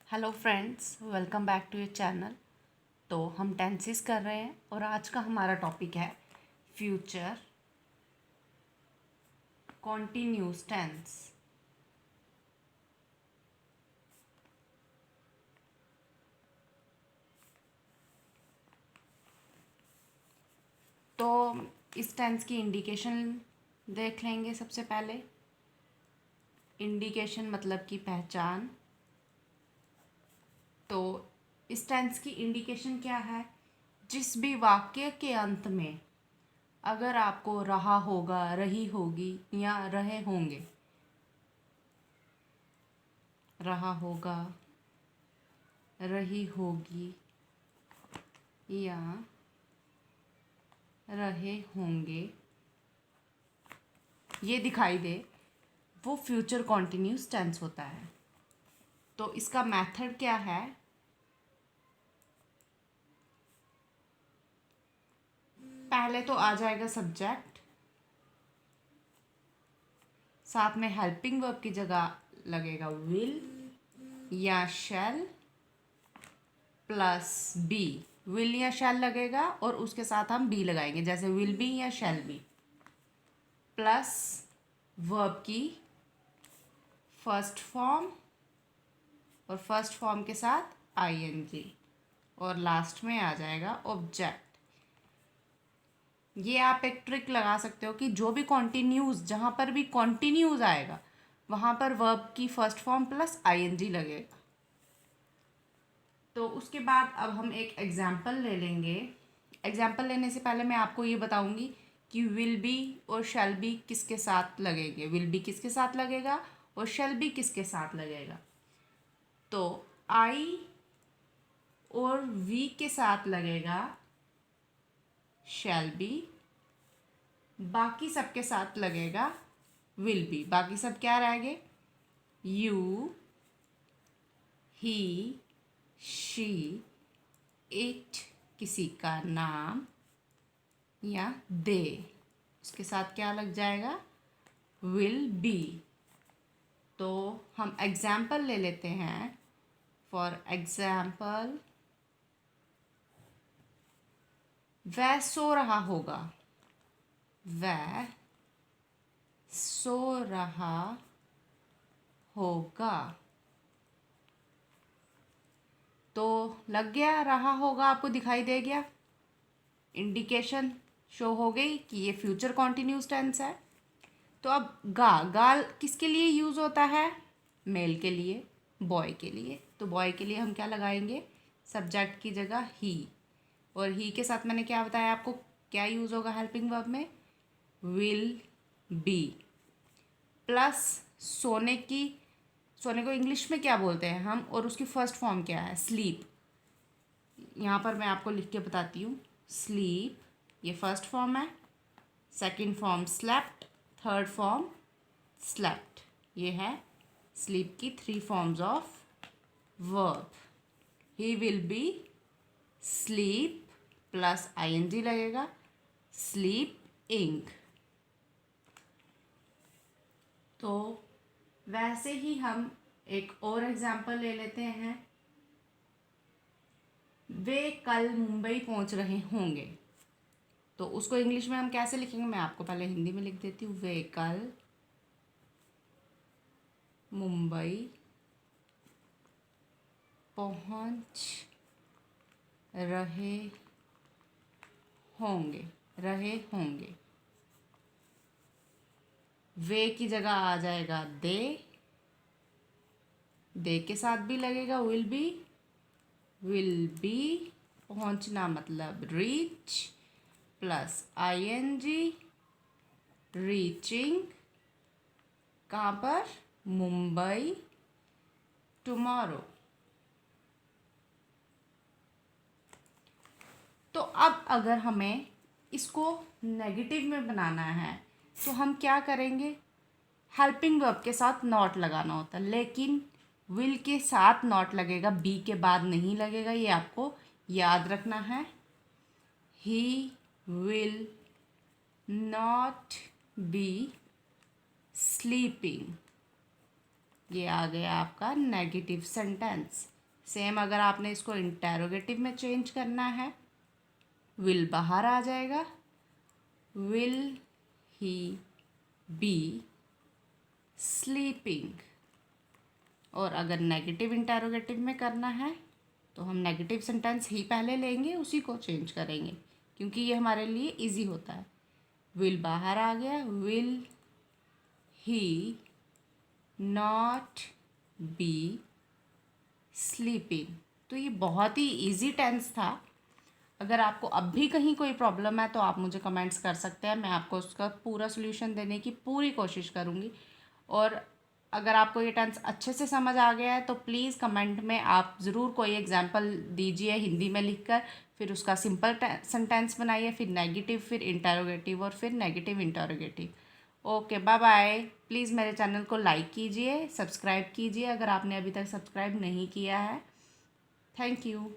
Hello friends, welcome back to your channel. तो हम tenses कर रहे हैं और आज का हमारा टॉपिक है फ्यूचर कॉन्टिन्यूस टेंस। तो इस टेंस की इंडिकेशन देख लेंगे। सबसे पहले इंडिकेशन मतलब कि पहचान। तो इस टेंस की इंडिकेशन क्या है? जिस भी वाक्य के अंत में अगर आपको रहा होगा, रही होगी या रहे होंगे, रहा होगा, रही होगी या रहे होंगे, ये दिखाई दे, वो फ्यूचर कॉन्टिन्यूस टेंस होता है। तो इसका मेथड क्या है? पहले तो आ जाएगा सब्जेक्ट, साथ में हेल्पिंग वर्ब की जगह लगेगा विल या शैल प्लस बी। विल या शैल लगेगा और उसके साथ हम बी लगाएंगे, जैसे विल बी या शैल बी, प्लस वर्ब की फर्स्ट फॉर्म और फर्स्ट फॉर्म के साथ आईएनजी और लास्ट में आ जाएगा ऑब्जेक्ट। ये आप एक ट्रिक लगा सकते हो कि जो भी कॉन्टिन्यूज, जहाँ पर भी कॉन्टिन्यूज आएगा वहाँ पर वर्ब की फर्स्ट फॉर्म प्लस आईएनजी लगेगा। तो उसके बाद अब हम एक एग्जाम्पल ले लेंगे। एग्जाम्पल लेने से पहले मैं आपको ये बताऊंगी कि विल बी और शैल बी किसके साथ लगेंगे। विल बी किसके साथ लगेगा और शैल बी किसके साथ लगेगा। तो आई और वी के साथ लगेगा शैल बी, बाकी सबके साथ लगेगा विल बी। बाकी सब क्या रहेंगे? यू, ही, शी, इट, किसी का नाम या दे, उसके साथ क्या लग जाएगा? Will be. तो हम एग्जाम्पल ले लेते हैं। फॉर एग्जाम्पल, वह सो रहा होगा, वह सो रहा होगा। तो लग गया, रहा होगा आपको दिखाई दे गया, इंडिकेशन शो हो गई कि ये फ्यूचर कॉन्टिन्यूस टेंस है। तो अब गाल किसके लिए यूज़ होता है? मेल के लिए, बॉय के लिए। तो बॉय के लिए हम क्या लगाएंगे? सब्जेक्ट की जगह ही, और ही के साथ मैंने क्या बताया आपको, क्या यूज़ होगा हेल्पिंग वर्ब में? विल बी प्लस सोने को इंग्लिश में क्या बोलते हैं हम, और उसकी फर्स्ट फॉर्म क्या है? स्लीप। यहाँ पर मैं आपको लिख के बताती हूँ। स्लीप ये फर्स्ट फॉर्म है, second form slept, third form slept. ये है स्लीप की three forms of verb. He will be sleep plus ING लगेगा, स्लीपिंग। तो वैसे ही हम एक और एग्जाम्पल ले लेते हैं। वे कल मुंबई पहुंच रहे होंगे। तो उसको इंग्लिश में हम कैसे लिखेंगे, मैं आपको पहले हिंदी में लिख देती हूँ। वे कल मुंबई पहुंच रहे होंगे, रहे होंगे। वे की जगह आ जाएगा दे के साथ भी लगेगा विल बी, पहुंचना मतलब रीच प्लस आईएनजी, रीचिंग। कहाँ पर? मुंबई, टुमारो। तो अब अगर हमें इसको नेगेटिव में बनाना है तो हम क्या करेंगे? हेल्पिंग वर्ब के साथ नॉट लगाना होता है, लेकिन विल के साथ नॉट लगेगा, बी के बाद नहीं लगेगा। ये आपको याद रखना है। He will not be sleeping. ये आ गया आपका नेगेटिव सेंटेंस। सेम अगर आपने इसको इंटेरोगेटिव में चेंज करना है, विल बाहर आ जाएगा, विल ही बी स्लीपिंग। और अगर नेगेटिव इंटेरोगेटिव में करना है तो हम नेगेटिव सेंटेंस ही पहले लेंगे, उसी को चेंज करेंगे क्योंकि ये हमारे लिए इजी होता है। विल बाहर आ गया, will he not be sleeping. तो ये बहुत ही इजी टेंस था। अगर आपको अब भी कहीं कोई प्रॉब्लम है तो आप मुझे कमेंट्स कर सकते हैं, मैं आपको उसका पूरा सोल्यूशन देने की पूरी कोशिश करूँगी। और अगर आपको ये टेंस अच्छे से समझ आ गया है तो प्लीज़ कमेंट में आप ज़रूर कोई एग्जांपल दीजिए हिंदी में लिखकर, फिर उसका सिंपल सेंटेंस बनाइए, फिर नेगेटिव, फिर इंटेरोगेटिव और फिर negative interrogative. Okay, bye bye. Please मेरे चैनल को लाइक कीजिए, सब्सक्राइब कीजिए अगर आपने अभी तक सब्सक्राइब नहीं किया है। Thank you.